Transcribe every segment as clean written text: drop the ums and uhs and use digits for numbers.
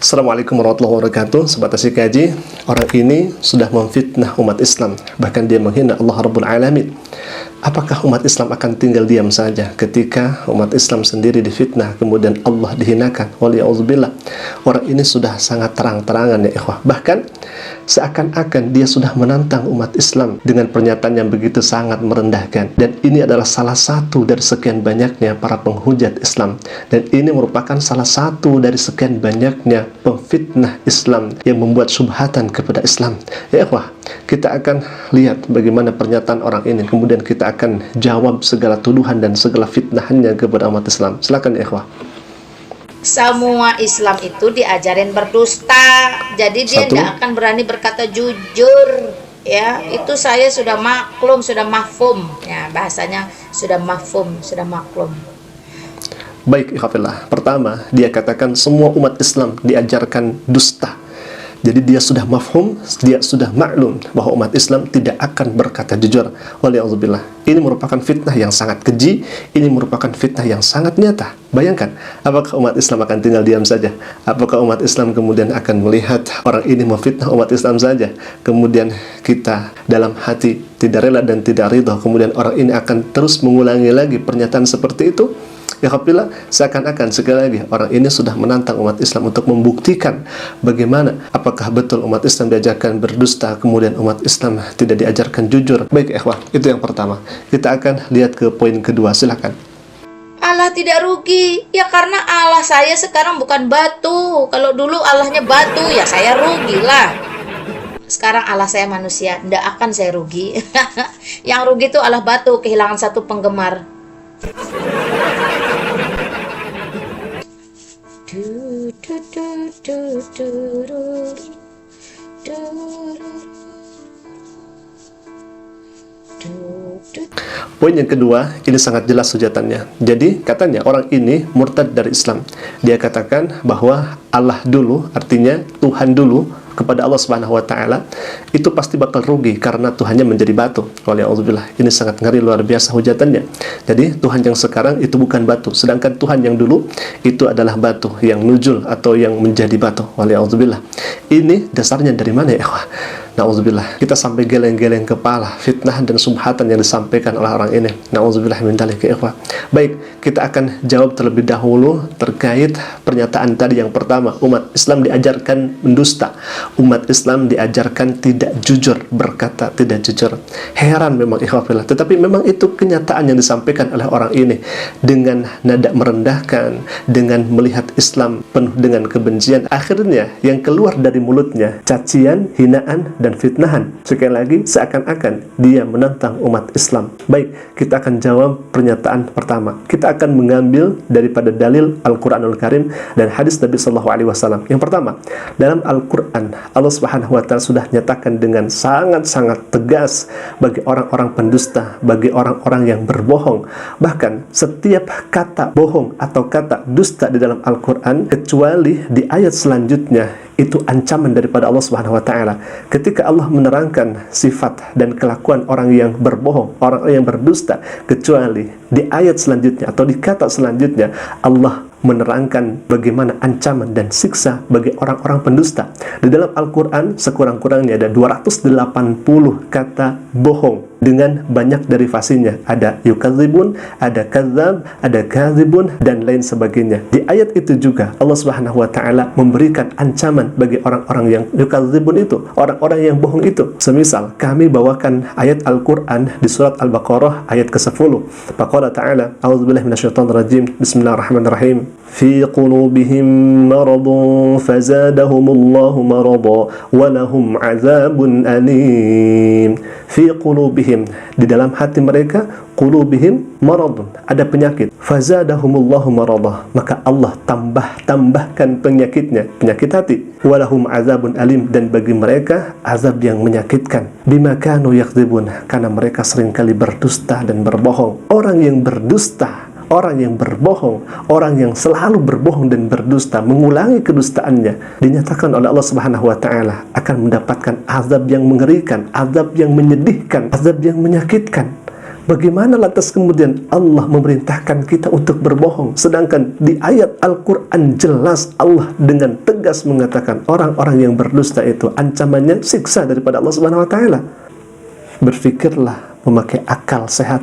Assalamualaikum warahmatullahi wabarakatuh. Sobat Asik Kaji, orang ini sudah memfitnah umat Islam, bahkan dia menghina Allah Rabbul Alamin. Apakah umat Islam akan tinggal diam saja ketika umat Islam sendiri difitnah, kemudian Allah dihinakan? Waliyauzubillah. Orang ini sudah sangat terang-terangan ya ikhwah. Bahkan seakan-akan dia sudah menantang umat Islam dengan pernyataan yang begitu sangat merendahkan. Dan ini adalah salah satu dari sekian banyaknya para penghujat Islam. Dan ini merupakan salah satu dari sekian banyaknya pemfitnah Islam yang membuat syubhatan kepada Islam. Ya ikhwah, kita akan lihat bagaimana pernyataan orang ini, kemudian kita akan jawab segala tuduhan dan segala fitnahannya kepada umat Islam. Silakan ya ikhwah. Semua Islam itu diajarin berdusta, jadi dia tidak akan berani berkata jujur. Ya, itu saya sudah maklum, sudah mafhum. Ya, bahasanya sudah mafhum, sudah maklum. Baik, ikhwafillah. Pertama, dia katakan semua umat Islam diajarkan dusta. Jadi dia sudah mafhum, dia sudah maklum bahwa umat Islam tidak akan berkata jujur. Waliyauzubillah. Ini merupakan fitnah yang sangat keji, ini merupakan fitnah yang sangat nyata. Bayangkan, apakah umat Islam akan tinggal diam saja? Apakah umat Islam kemudian akan melihat orang ini memfitnah umat Islam saja? Kemudian kita dalam hati tidak rela dan tidak ridha, kemudian orang ini akan terus mengulangi lagi pernyataan seperti itu? Ya Alhamdulillah, seakan-akan sekali lagi orang ini sudah menantang umat Islam untuk membuktikan bagaimana, apakah betul umat Islam diajarkan berdusta, kemudian umat Islam tidak diajarkan jujur. Baik ikhwah, itu yang pertama. Kita akan lihat ke poin kedua, silakan. Allah tidak rugi, ya karena Allah saya sekarang bukan batu. Kalau dulu Allahnya batu, ya saya rugilah. Sekarang Allah saya manusia, tidak akan saya rugi. Yang rugi itu Allah batu, kehilangan satu penggemar. Poin yang kedua, ini sangat jelas hujatannya. Jadi katanya orang ini murtad dari Islam. Dia katakan bahwa Allah dulu, artinya Tuhan dulu, kepada Allah Subhanahu wa taala itu pasti bakal rugi karena Tuhannya menjadi batu. Waliyauzubillah. Ini sangat ngeri, luar biasa hujatannya. Jadi Tuhan yang sekarang itu bukan batu, sedangkan Tuhan yang dulu itu adalah batu yang nujul atau yang menjadi batu. Waliyauzubillah. Ini dasarnya dari mana ya ikhwah? Na'udzubillah. Kita sampai geleng-geleng kepala fitnah dan subhatan yang disampaikan oleh orang ini. Na'udzubillah min dzalik ya ikhwah. Baik, kita akan jawab terlebih dahulu terkait pernyataan tadi yang pertama. Umat Islam diajarkan mendusta. Umat Islam diajarkan tidak jujur, berkata tidak jujur. Heran memang ikhwafillah, tetapi memang itu kenyataan yang disampaikan oleh orang ini dengan nada merendahkan, dengan melihat Islam penuh dengan kebencian. Akhirnya yang keluar dari mulutnya cacian, hinaan, dan fitnahan. Sekali lagi, seakan-akan dia menantang umat Islam. Baik, kita akan jawab pernyataan pertama. Kita akan mengambil daripada dalil Al-Quranul Karim dan hadis Nabi SAW. Yang pertama, dalam Al-Quran Allah Subhanahu wa taala sudah nyatakan dengan sangat-sangat tegas bagi orang-orang pendusta, bagi orang-orang yang berbohong. Bahkan setiap kata bohong atau kata dusta di dalam Al-Quran, kecuali di ayat selanjutnya itu ancaman daripada Allah Subhanahu wa taala. Ketika Allah menerangkan sifat dan kelakuan orang yang berbohong, orang yang berdusta, kecuali di ayat selanjutnya atau di kata selanjutnya Allah menerangkan bagaimana ancaman dan siksa bagi orang-orang pendusta. Di dalam Al-Quran sekurang-kurangnya ada 280 kata bohong dengan banyak derivasinya. Ada yukadzibun, ada kadzab, ada kadzibun, dan lain sebagainya. Di ayat itu juga Allah Subhanahu wa taala memberikan ancaman bagi orang-orang yang yukadzibun itu, orang-orang yang bohong itu. Semisal kami bawakan ayat Al-Quran di surat Al-Baqarah ayat ke-10. Faqala ta'ala, a'udzubillahi minasyaitonir rajim. Bismillahirrahmanirrahim. Fi qulubihim maradun fazadahumullahu marada wa lahum 'adzabun alim. Fi qulubihim, di dalam hati mereka, qulubihim maradun, ada penyakit. Fazadahumullahu marada, maka Allah tambahkan penyakitnya, penyakit hati. Walahum 'adzabun alim, dan bagi mereka azab yang menyakitkan. Bima kanu yakdzibun, karena mereka seringkali berdusta dan berbohong. Orang yang berdusta, orang yang berbohong, orang yang selalu berbohong dan berdusta, mengulangi kedustaannya, dinyatakan oleh Allah Subhanahu wa taala akan mendapatkan azab yang mengerikan, azab yang menyedihkan, azab yang menyakitkan. Bagaimana lantas kemudian Allah memerintahkan kita untuk berbohong, sedangkan di ayat Al-Quran jelas Allah dengan tegas mengatakan orang-orang yang berdusta itu ancamannya siksa daripada Allah Subhanahu wa taala. Berfikirlah memakai akal sehat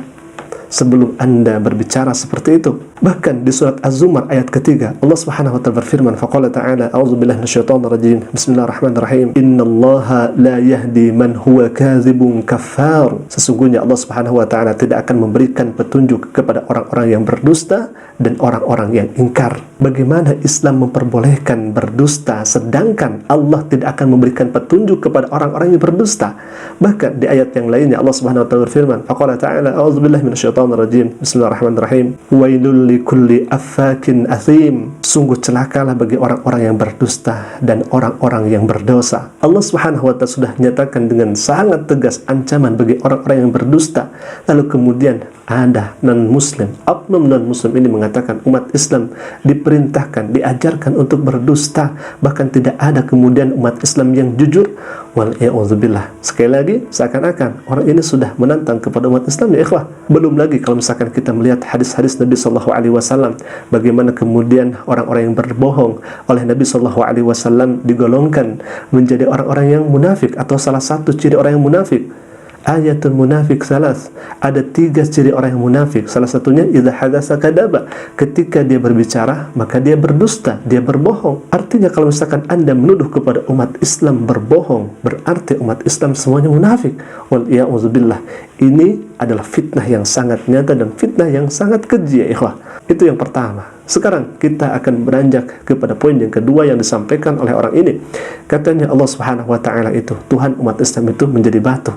sebelum Anda berbicara seperti itu. Bahkan di surat Az-Zumar ayat ketiga, Allah Subhanahu wa taala berfirman, faqala ta'ala, a'udzubillahi minasyaitonir rajim. Bismillahirrahmanirrahim. Innallaha la yahdi man huwa kadzibun kaffar. Sesungguhnya Allah Subhanahu wa taala tidak akan memberikan petunjuk kepada orang-orang yang berdusta dan orang-orang yang ingkar. Bagaimana Islam memperbolehkan berdusta sedangkan Allah tidak akan memberikan petunjuk kepada orang-orang yang berdusta? Bahkan di ayat yang lainnya Allah Subhanahu wa taala berfirman, faqala ta'ala, a'udzubillahi minasyaitonir rajim. Bismillahirrahmanirrahim. Wailul likulli affakin athim. Sungguh celakalah bagi orang-orang yang berdusta dan orang-orang yang berdosa. Allah Subhanahu wa taala sudah nyatakan dengan sangat tegas ancaman bagi orang-orang yang berdusta. Lalu kemudian ada non-muslim, oknum non-muslim ini mengatakan umat Islam diperintahkan, diajarkan untuk berdusta. Bahkan tidak ada kemudian umat Islam yang jujur. Wal'iya'udzubillah. Sekali lagi, seakan-akan orang ini sudah menantang kepada umat Islam, ya ikhwah. Belum lagi kalau misalkan kita melihat hadis-hadis Nabi SAW, bagaimana kemudian orang-orang yang berbohong oleh Nabi SAW digolongkan menjadi orang-orang yang munafik, atau salah satu ciri orang yang munafik. Ayatul munafik salas. Ada 3 ciri orang yang munafik. Salah satunya idza hadasa kadaba. Ketika dia berbicara, maka dia berdusta, dia berbohong. Artinya kalau misalkan Anda menuduh kepada umat Islam berbohong, berarti umat Islam semuanya munafik. Wal iya'udzubillah. Ini adalah fitnah yang sangat nyata dan fitnah yang sangat keji, ya ikhwah. Itu yang pertama. Sekarang kita akan beranjak kepada poin yang kedua yang disampaikan oleh orang ini. Katanya Allah Subhanahu wa taala itu, Tuhan umat Islam itu menjadi batu.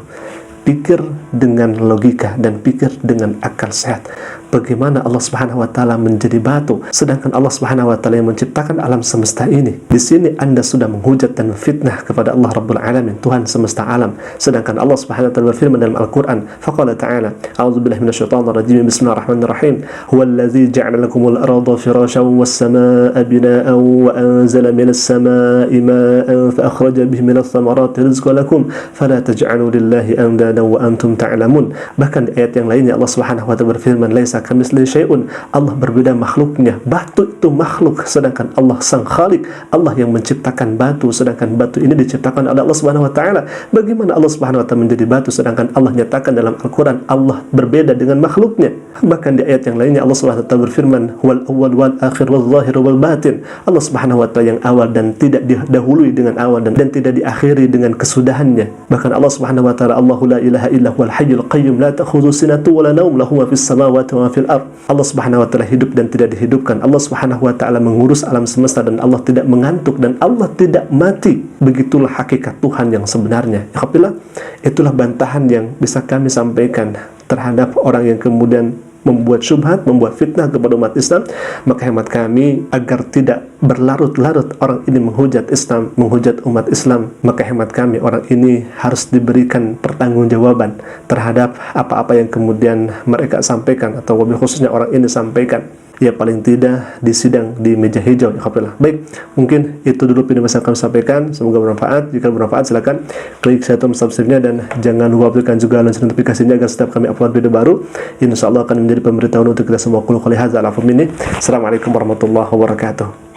Pikir dengan logika dan pikir dengan akal sehat. Bagaimana Allah Subhanahu wa taala menjadi batu sedangkan Allah Subhanahu wa taala yang menciptakan alam semesta ini? Di sini Anda sudah menghujat dan fitnah kepada Allah Rabbul Alamin, Tuhan semesta alam. Sedangkan Allah Subhanahu wa taala berfirman dalam Al-Qur'an, faqala ta'ala, a'udzubillahi minasyaitonir rajim. Bismillahirrahmanirrahim. Huwallazi ja'ala lakumul arda firasyan was samaa'a binaa'an wa anzala minas samaa'i maa'an fa akhraja bihi minas thamarati rizqan lakum fala taj'alu lillahi andadan wa antum ta'lamun. Bahkan di ayat yang lainnya Allah Subhanahu wa taala berfirman, laisa kamitslihi syai'un. Allah berbeda makhluknya. Batu itu makhluk, sedangkan Allah sang khalik, Allah yang menciptakan batu, sedangkan batu ini diciptakan oleh Allah Subhanahu wa taala. Bagaimana Allah Subhanahu wa taala menjadi batu sedangkan Allah nyatakan dalam Al-Qur'an Allah berbeda dengan makhluknya? Bahkan di ayat yang lainnya Allah Subhanahu wa taala berfirman, wal awwal wal akhir wal zahir wal batin. Allah Subhanahu wa taala yang awal dan tidak didahului dengan awal dan tidak diakhiri dengan kesudahannya. Bahkan Allah Subhanahu wa taala, Allahu la ilaha illa huwal hayyul qayyum la ta'khudhuhu sinatun wa la nawm lahu ma fis samawati wa fil ard. Allah Subhanahu wa taala hidup dan tidak dihidupkan. Allah Subhanahu wa taala mengurus alam semesta dan Allah tidak mengantuk dan Allah tidak mati. Begitulah hakikat Tuhan yang sebenarnya. Alhamdulillah, itulah bantahan yang bisa kami sampaikan terhadap orang yang kemudian membuat syubhat, membuat fitnah kepada umat Islam. Maka hemat kami, agar tidak berlarut-larut orang ini menghujat Islam, menghujat umat Islam, maka hemat kami orang ini harus diberikan pertanggungjawaban terhadap apa-apa yang kemudian mereka sampaikan, atau wabil khususnya orang ini sampaikan. Ya paling tidak di sidang di meja hijau. Alhamdulillah. Baik, mungkin itu dulu yang bisa kami sampaikan. Semoga bermanfaat. Jika bermanfaat silakan klik share tombol subscribe-nya dan jangan lupa berikan juga lonceng notifikasinya agar setiap kami upload video baru, insyaallah akan menjadi pemberitahuan untuk kita semua. Qul qouli hadza ala ini. Assalamualaikum warahmatullahi wabarakatuh.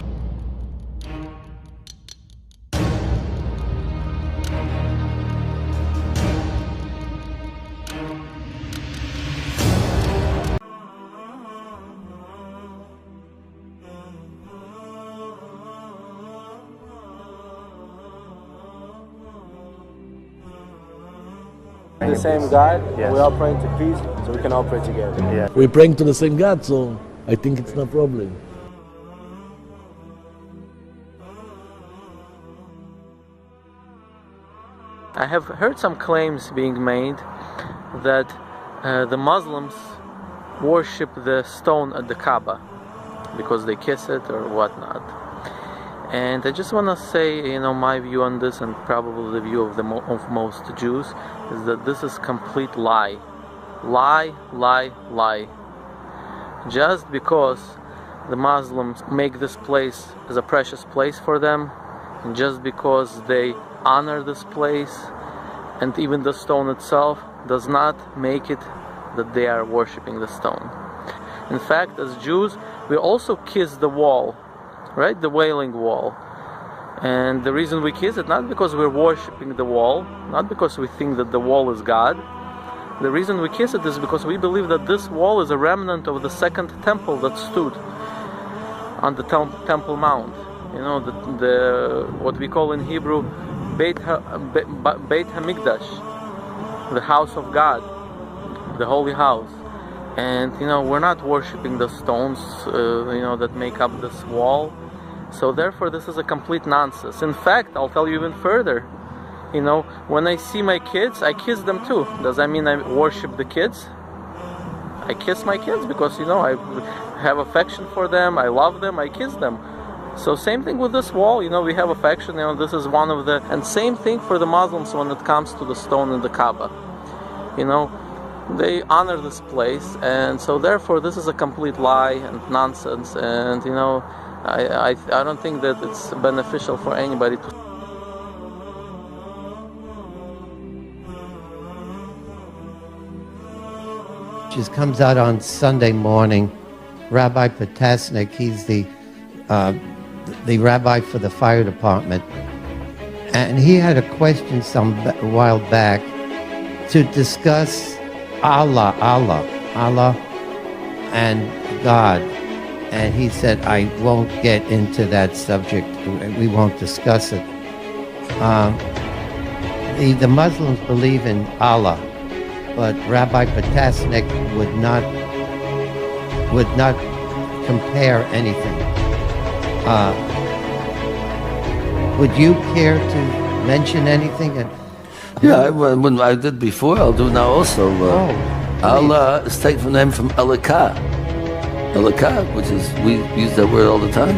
The same God, Yes. we all praying to peace, so we can all pray together. Yeah. We're praying to the same God, so I think it's no problem. I have heard some claims being made that the Muslims worship the stone at the Kaaba because they kiss it or whatnot. And I just want to say, my view on this, and probably the view of of most Jews, is that this is complete lie. Lie, lie, lie. Just because the Muslims make this place as a precious place for them, and just because they honor this place, and even the stone itself, does not make it that they are worshipping the stone. In fact, as Jews, we also kiss the wall, right? The Wailing Wall. And the reason we kiss it, not because we're worshipping the wall, not because we think that the wall is God. The reason we kiss it is because we believe that this wall is a remnant of the second temple that stood on the Temple Mount. You know, the what we call in Hebrew Beit HaMikdash, the house of God, the holy house. And you know, we're not worshipping the stones that make up this wall. So therefore this is a complete nonsense. In fact, I'll tell you even further. You know, when I see my kids, I kiss them too. Does that mean I worship the kids? I kiss my kids because, you know, I have affection for them, I love them, I kiss them. So same thing with this wall, you know, we have affection, you know, this is one of the... And same thing for the Muslims when it comes to the stone in the Kaaba. You know, they honor this place, and so therefore this is a complete lie and nonsense, and, you know, I don't think that it's beneficial for anybody to... Just comes out on Sunday morning. Rabbi Potasnik, he's the rabbi for the fire department, and he had a question a while back to discuss Allah and God, and he said, I won't get into that subject, we won't discuss it. The Muslims believe in Allah, but Rabbi Potasnik would not compare anything. Would you care to mention anything? Yeah, when I did before, I'll do now also. Allah is taken from the name from Elikah. Elikah, which is, we use that word all the time.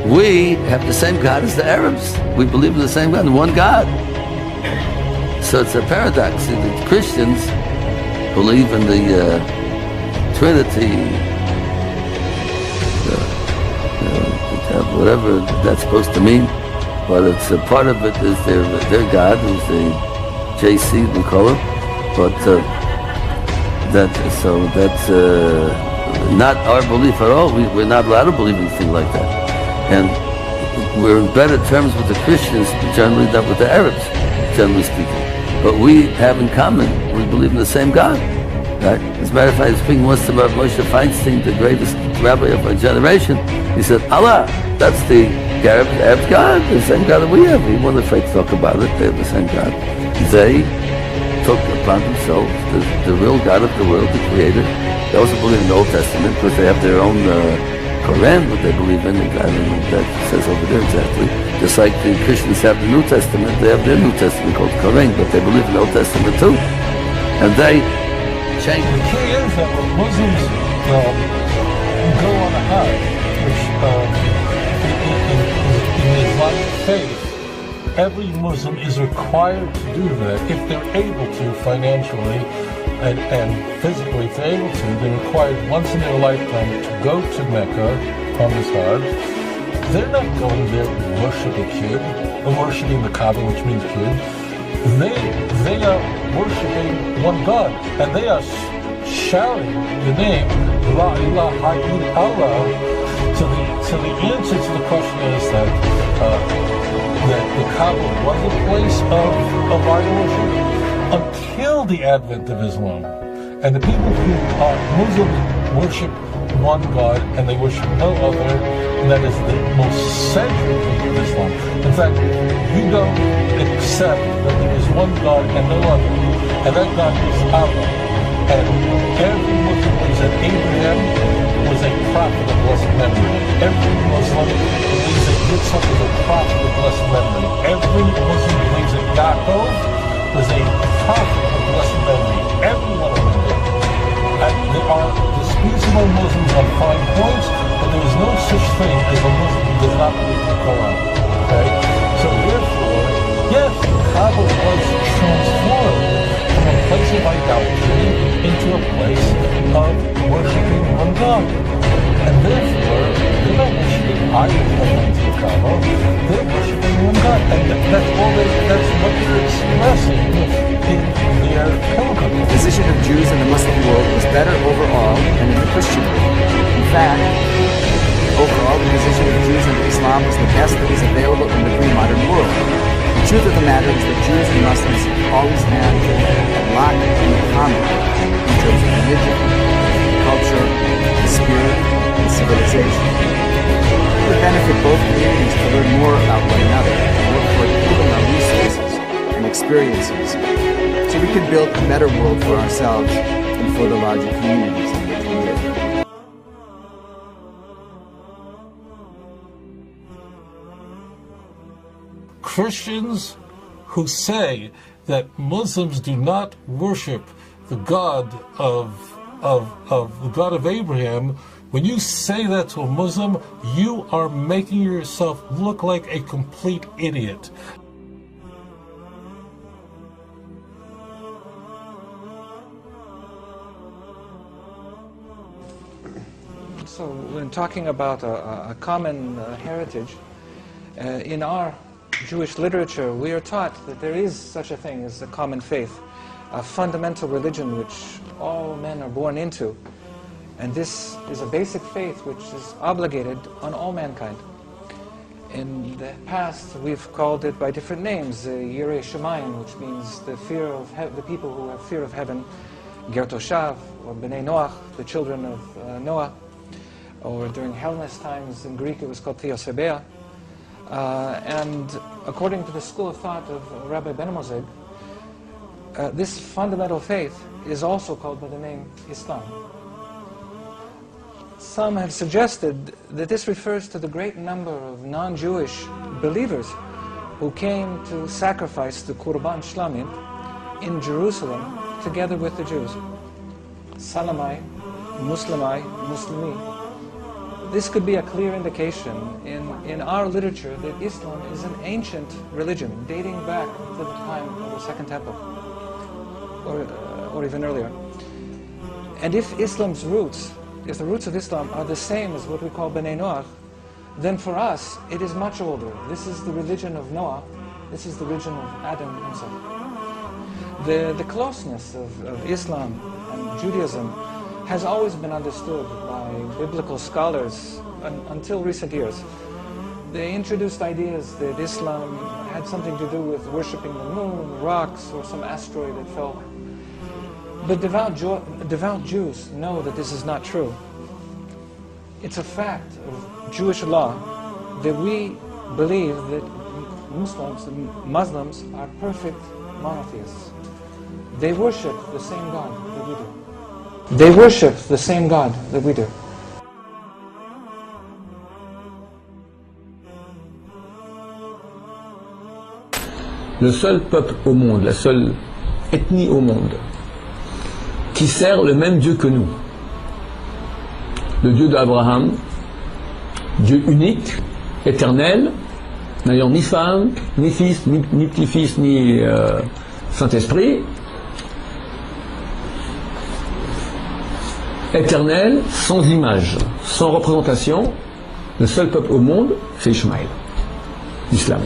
We have the same God as the Arabs. We believe in the same God, one God. So it's a paradox. See, the Christians believe in the Trinity, whatever that's supposed to mean, but it's a part of it is their God, who's the JC, we call it. But that's not our belief at all. We're not allowed to believe in anything like that, and we're in better terms with the Christians generally than with the Arabs, generally speaking. But we have in common, we believe in the same God. Right? As a matter of fact, I was speaking once about Moshe Feinstein, the greatest rabbi of our generation. He said, Allah, that's the Arab God, the same God that we have. He wasn't afraid to talk about it. They have the same God. They took upon themselves the real God of the world, the Creator. They also believe in the Old Testament because they have their own Quran, what they believe in. I don't know what that says over there exactly. Just like the Christians have the New Testament, they have their New Testament called Quran, but they believe in the Old Testament too. And they change. The key is that when Muslims go on a hajj, which in the Islamic faith, every Muslim is required to do that if they're able to financially and physically. If they're able to, they're required once in their lifetime to go to Mecca on this hajj. They're not going there to worship a kid, or worshiping the Kaaba, which means kid. They are worshiping one God, and they are shouting the name La ilaha illallah. So the answer to the question is that the Kaaba was a place of idol worship until the advent of Islam. And the people who are Muslims worship one God and they worship no other, and that is the most central thing of Islam. In fact, you don't accept that there is one God and no other, and that God is Allah. And every Muslim believes that Abraham was a prophet of blessed memory. Every Muslim believes that Yitzhak was a prophet of blessed memory. Every Muslim believes that Yaakov was a prophet of blessed memory. Every one of them did. There are disputes among Muslims on fine points, but there is no such thing as a Muslim who does not believe in the Quran. Okay? So therefore, yes, the Kaaba was transformed from a place of idolatry into a place of worshiping one God. And therefore, they're not worshiping idols coming to the Kaaba, they're worshiping one God. And that's what they're expressing in their their pilgrim. The position of Jews in the Muslim world was better overall than in the Christian world. In fact, overall, the position of Jews in Islam was the best that was available in the pre-modern world. The truth of the matter is that Jews and Muslims always had a lot in common in terms of religion, culture, the spirit, and civilization. It would benefit both communities to learn more about one another and work toward pooling our resources and experiences so we can build a better world for ourselves and for the larger communities in which we live. Christians who say that Muslims do not worship the God of the God of Abraham, when you say that to a Muslim, you are making yourself look like a complete idiot. So when talking about a common heritage, in our Jewish literature, we are taught that there is such a thing as a common faith, a fundamental religion which all men are born into. And this is a basic faith which is obligated on all mankind. In the past, we've called it by different names, Yirei Shemayim, which means the fear of the people who have fear of heaven, Ger Toshav, or Bnei Noach, the children of Noah, or during Hellenist times in Greek it was called Theosebea. And according to the school of thought of Rabbi Ben Moseg, this fundamental faith is also called by the name Islam. Some have suggested that this refers to the great number of non-Jewish believers who came to sacrifice the Qurban Shlamim in Jerusalem together with the Jews. Salamai, Muslimai, Muslimi. This could be a clear indication in our literature that Islam is an ancient religion dating back to the time of the Second Temple, or even earlier. And if Islam's roots, if the roots of Islam are the same as what we call Bnei Noach, then for us it is much older. This is the religion of Noah. This is the religion of Adam himself. The closeness of Islam and Judaism has always been understood by biblical scholars until recent years. They introduced ideas that Islam had something to do with worshipping the moon, rocks, or some asteroid that fell. But devout Jews know that this is not true. It's a fact of Jewish law that we believe that Muslims are perfect monotheists. They worship the same God that we do. They worship the same God that we do. Le seul peuple au monde, la seule ethnie au monde qui sert le même Dieu que nous, le Dieu d'Abraham, Dieu unique, éternel, n'ayant ni femme, ni fils, ni petit-fils, ni Saint-Esprit, éternel, sans image, sans représentation, le seul peuple au monde, c'est Ishmaël, l'islam.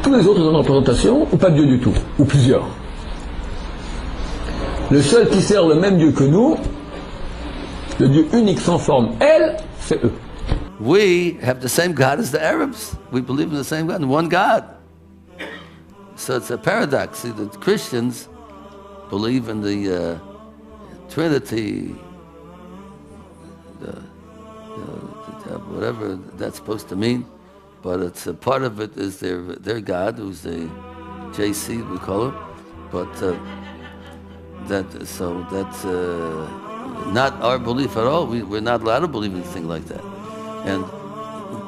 Tous les autres ont une représentation, ou pas de Dieu du tout, ou plusieurs. Le seul qui sert le même Dieu que nous, le Dieu unique sans forme, elle, c'est eux. We have the same God as the Arabs. We believe in the same God, one God. So it's a paradox. See, the Christians believe in the Trinity, whatever that's supposed to mean, but it's a part of it is their God, who's the JC we call him, but that's not our belief at all. We're not allowed to believe in anything like that, and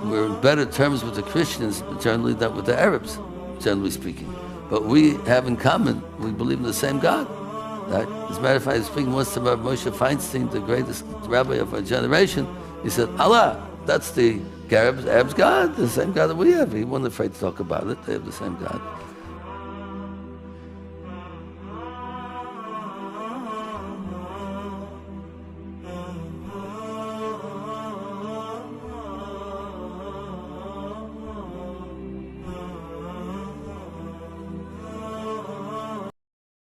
we're in better terms with the Christians generally than with the Arabs, generally speaking. But we have in common, we believe in the same God. Right? As a matter of fact, I was speaking once to Moshe Feinstein, the greatest rabbi of our generation. He said, Allah, that's the Arabs' God, the same God that we have. He wasn't afraid to talk about it. They have the same God.